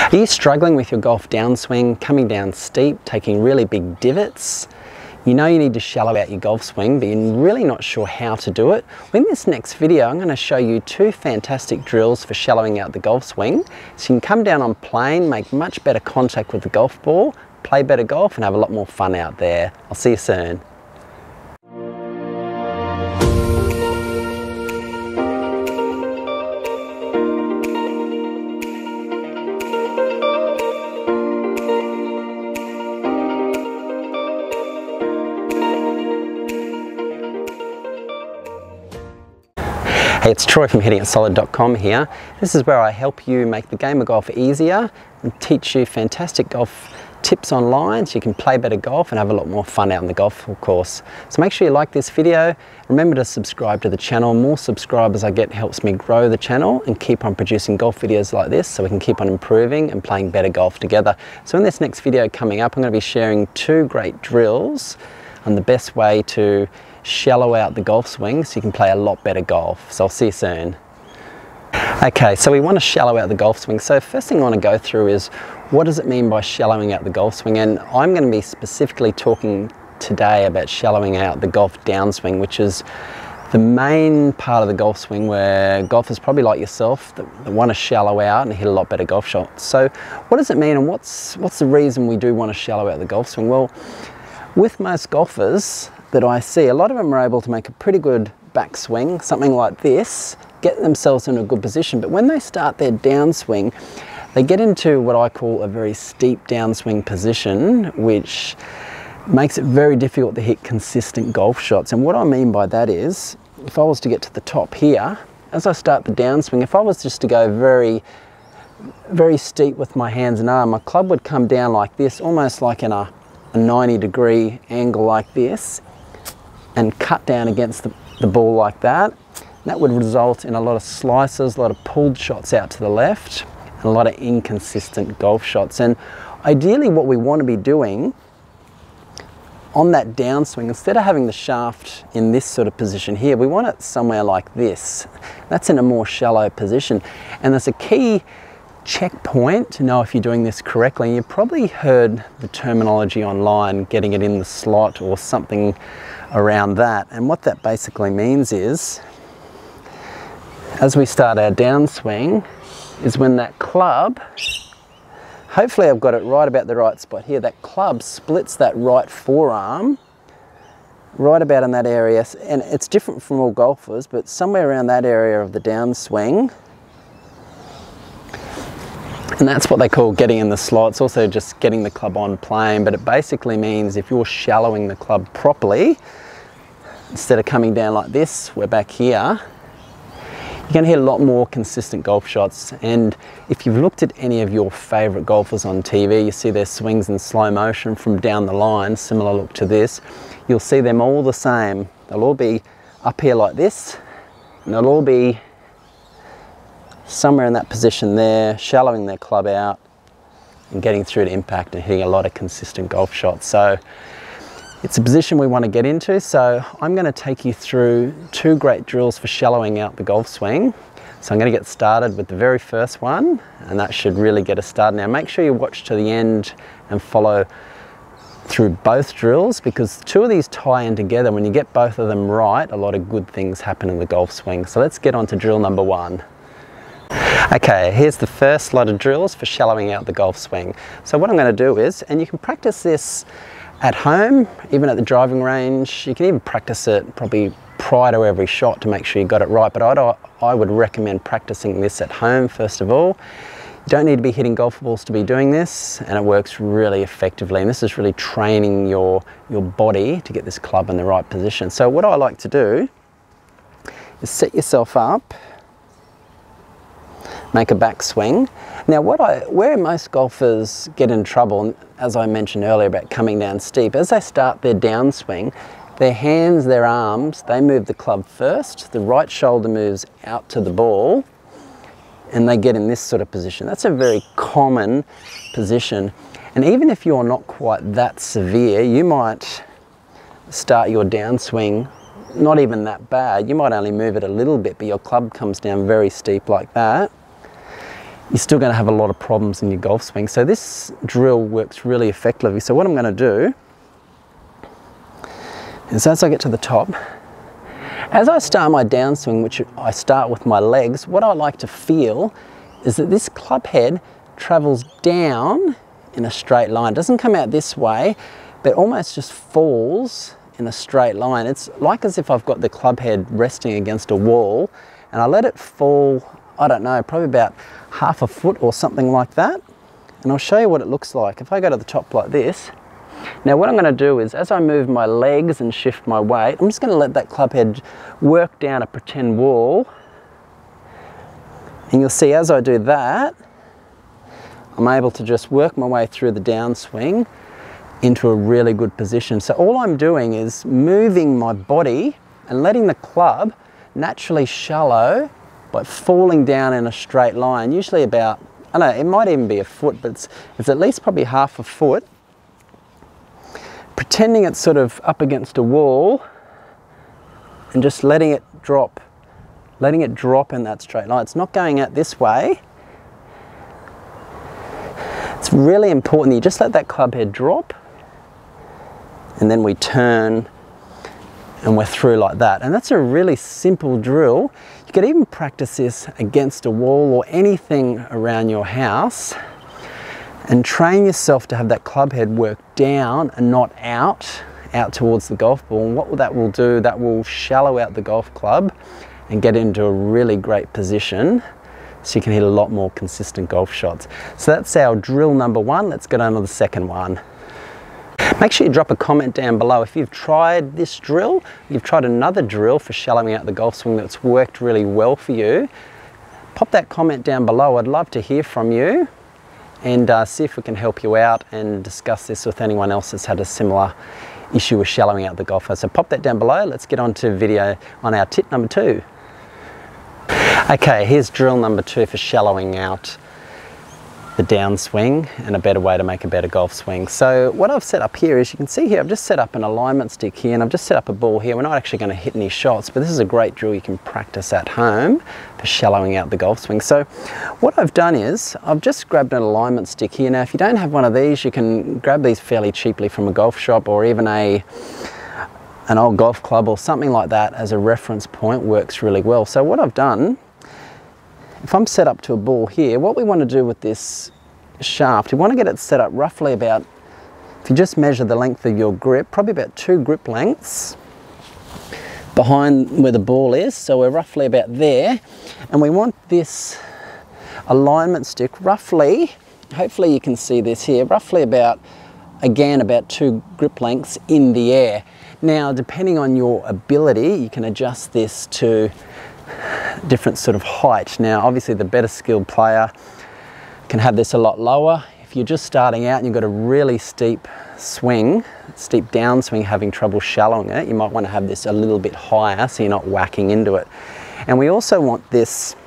Are you struggling with your golf downswing, coming down steep, taking really big divots? You know you need to shallow out your golf swing, but you're really not sure how to do it? Well, in this next video, I'm going to show you two fantastic drills for shallowing out the golf swing. So you can come down on plane, make much better contact with the golf ball, play better golf, and have a lot more fun out there. I'll see you soon. Hey, it's Troy from handicap here. This is where I help you make the game of golf easier and teach you fantastic golf tips online so you can play better golf and have a lot more fun out on the golf course. So make sure you like this video. Remember to subscribe to the channel. More subscribers I get helps me grow the channel and keep on producing golf videos like this so we can keep on improving and playing better golf together. So in this next video coming up, I'm going to be sharing two great drills on the best way to shallow out the golf swing so you can play a lot better golf. So I'll see you soon. Okay, so we want to shallow out the golf swing. So first thing I want to go through is what does it mean by shallowing out the golf swing? And I'm going to be specifically talking today about shallowing out the golf downswing, which is the main part of the golf swing where golfers probably like yourself that want to shallow out and hit a lot better golf shots. So what does it mean, and what's the reason we do want to shallow out the golf swing? Well, with most golfers that I see, a lot of them are able to make a pretty good backswing, something like this, get themselves in a good position. But when they start their downswing, they get into what I call a very steep downswing position, which makes it very difficult to hit consistent golf shots. And what I mean by that is, if I was to get to the top here, as I start the downswing, if I was just to go very, very steep with my hands and arm, my club would come down like this, almost like in a 90-degree angle like this, and cut down against the ball like that. That would result in a lot of slices, a lot of pulled shots out to the left, and a lot of inconsistent golf shots. And ideally what we want to be doing on that downswing, instead of having the shaft in this sort of position here, we want it somewhere like this. That's in a more shallow position. And there's a key checkpoint to know if you're doing this correctly. You've probably heard the terminology online, getting it in the slot or something around that. And what that basically means is, as we start our downswing, is when that club, hopefully I've got it right about the right spot here, that club splits that right forearm right about in that area. And it's different from all golfers, but somewhere around that area of the downswing. And that's what they call getting in the slot. It's also just getting the club on plane, but it basically means if you're shallowing the club properly, instead of coming down like this, we're back here, you're going to hit a lot more consistent golf shots. And if you've looked at any of your favourite golfers on TV, you see their swings in slow motion from down the line, similar look to this, you'll see them all the same. They'll all be up here like this, and they'll all be somewhere in that position there, shallowing their club out and getting through to impact and hitting a lot of consistent golf shots. So it's a position we want to get into. So I'm going to take you through two great drills for shallowing out the golf swing. So I'm going to get started with the very first one, and that should really get us started. Now make sure you watch to the end and follow through both drills, because two of these tie in together. When you get both of them right, a lot of good things happen in the golf swing. So let's get on to drill number one. Okay, here's the first lot of drills for shallowing out the golf swing. So what I'm going to do is, and you can practice this at home, even at the driving range, you can even practice it probably prior to every shot to make sure you got it right, but I would recommend practicing this at home first of all. You don't need to be hitting golf balls to be doing this, and it works really effectively, and this is really training your body to get this club in the right position. So what I like to do is set yourself up, make a backswing. Now where most golfers get in trouble, as I mentioned earlier about coming down steep, as they start their downswing, their hands, their arms, they move the club first, the right shoulder moves out to the ball, and they get in this sort of position. That's a very common position. And even if you're not quite that severe, you might start your downswing not even that bad. You might only move it a little bit, but your club comes down very steep like that. you're still going to have a lot of problems in your golf swing. So this drill works really effectively. So what I'm going to do is, as I get to the top, as I start my downswing, which I start with my legs, what I like to feel is that this club head travels down in a straight line. It doesn't come out this way, but almost just falls in a straight line. It's like as if I've got the club head resting against a wall and I let it fall, I don't know, probably about half a foot or something like that. And I'll show you what it looks like. If I go to the top like this, now what I'm going to do is, as I move my legs and shift my weight, I'm just going to let that club head work down a pretend wall. And you'll see as I do that, I'm able to just work my way through the downswing into a really good position. So all I'm doing is moving my body and letting the club naturally shallow by falling down in a straight line, usually about, I don't know, it might even be a foot, but it's at least probably half a foot. Pretending it's sort of up against a wall and just letting it drop in that straight line. It's not going out this way. It's really important that you just let that club head drop, and then we turn and we're through like that. And that's a really simple drill. You could even practice this against a wall or anything around your house and train yourself to have that club head work down and not out towards the golf ball. And what that will do, that will shallow out the golf club and get into a really great position so you can hit a lot more consistent golf shots. So that's our drill number one. Let's go on to the second one. Make sure you drop a comment down below if you've tried this drill, you've tried another drill for shallowing out the golf swing that's worked really well for you. Pop that comment down below. I'd love to hear from you and see if we can help you out and discuss this with anyone else that's had a similar issue with shallowing out the golfer. So pop that down below. Let's get on to video on our tip number 2. Okay, here's drill number 2 for shallowing out the downswing and a better way to make a better golf swing. So what I've set up here is, you can see here, I've just set up an alignment stick here and I've just set up a ball here. We're not actually going to hit any shots, but this is a great drill you can practice at home for shallowing out the golf swing. So what I've done is, I've just grabbed an alignment stick here. Now if you don't have one of these, you can grab these fairly cheaply from a golf shop, or even an old golf club or something like that as a reference point works really well. So what I've done, if I'm set up to a ball here, what we want to do with this shaft, we want to get it set up roughly about, if you just measure the length of your grip, probably about 2 grip lengths behind where the ball is. So we're roughly about there. And we want this alignment stick roughly, hopefully you can see this here, roughly about, again, about 2 grip lengths in the air. Now, depending on your ability, you can adjust this to different sort of height. Now obviously the better skilled player can have this a lot lower. If you're just starting out and you've got a really steep swing, steep downswing, having trouble shallowing it, you might want to have this a little bit higher so you're not whacking into it. And we also want this,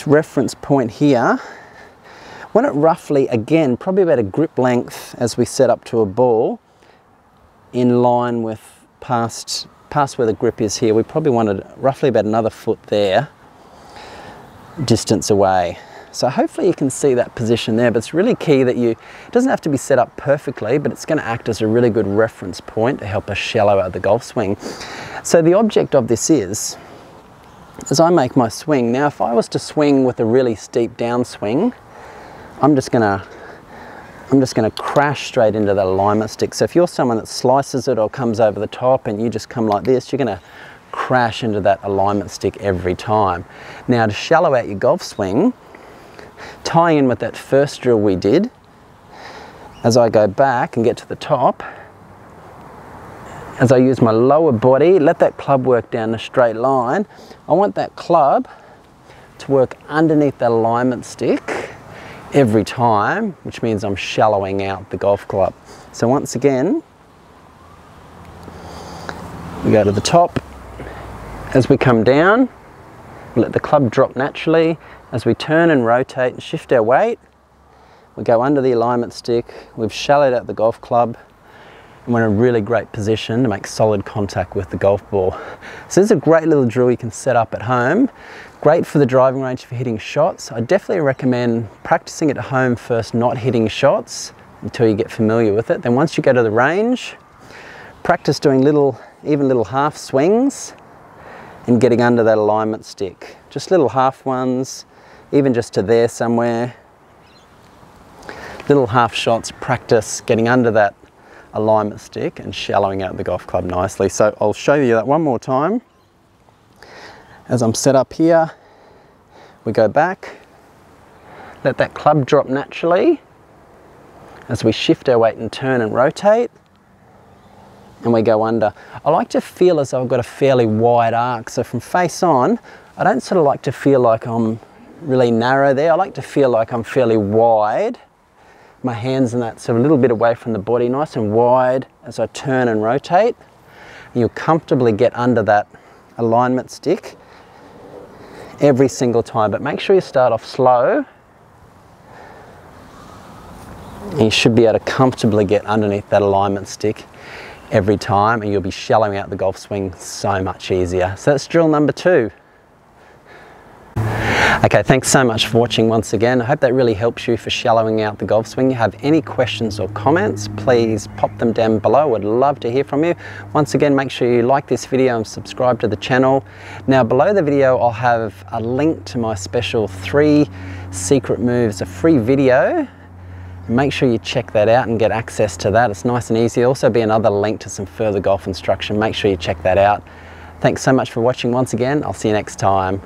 reference point here, want it roughly, again, probably about a grip length as we set up to a ball, in line with past where the grip is here. We probably wanted roughly about another foot there, distance away. So hopefully you can see that position there, but it's really key that it doesn't have to be set up perfectly, but it's going to act as a really good reference point to help us shallow out the golf swing. So the object of this is, as I make my swing, now if I was to swing with a really steep downswing, I'm just going to crash straight into that alignment stick. So if you're someone that slices it or comes over the top and you just come like this, you're going to crash into that alignment stick every time. Now to shallow out your golf swing, tying in with that first drill we did, as I go back and get to the top, as I use my lower body, let that club work down a straight line, I want that club to work underneath that alignment stick every time, which means I'm shallowing out the golf club. So once again, we go to the top. As we come down, we let the club drop naturally. As we turn and rotate and shift our weight, we go under the alignment stick. We've shallowed out the golf club. and we're in a really great position to make solid contact with the golf ball. So this is a great little drill you can set up at home. Great for the driving range for hitting shots. I definitely recommend practicing at home first, not hitting shots until you get familiar with it. Then once you go to the range, practice doing even little half swings and getting under that alignment stick. Just little half ones, even just to there somewhere. Little half shots, practice getting under that alignment stick and shallowing out the golf club nicely. So I'll show you that one more time. As I'm set up here, we go back, let that club drop naturally as we shift our weight and turn and rotate, and we go under. I like to feel as though I've got a fairly wide arc, so from face on, I don't sort of like to feel like I'm really narrow there. I like to feel like I'm fairly wide. My hands and that sort of a little bit away from the body, nice and wide as I turn and rotate. And you'll comfortably get under that alignment stick every single time, but make sure you start off slow. And you should be able to comfortably get underneath that alignment stick every time, and you'll be shallowing out the golf swing so much easier. So that's drill number 2. Okay, thanks so much for watching once again. I hope that really helps you for shallowing out the golf swing. If you have any questions or comments, please pop them down below. I'd love to hear from you. Once again, make sure you like this video and subscribe to the channel. Now below the video, I'll have a link to my special 3 secret moves, a free video. Make sure you check that out and get access to that. It's nice and easy. There'll also be another link to some further golf instruction. Make sure you check that out. Thanks so much for watching once again. I'll see you next time.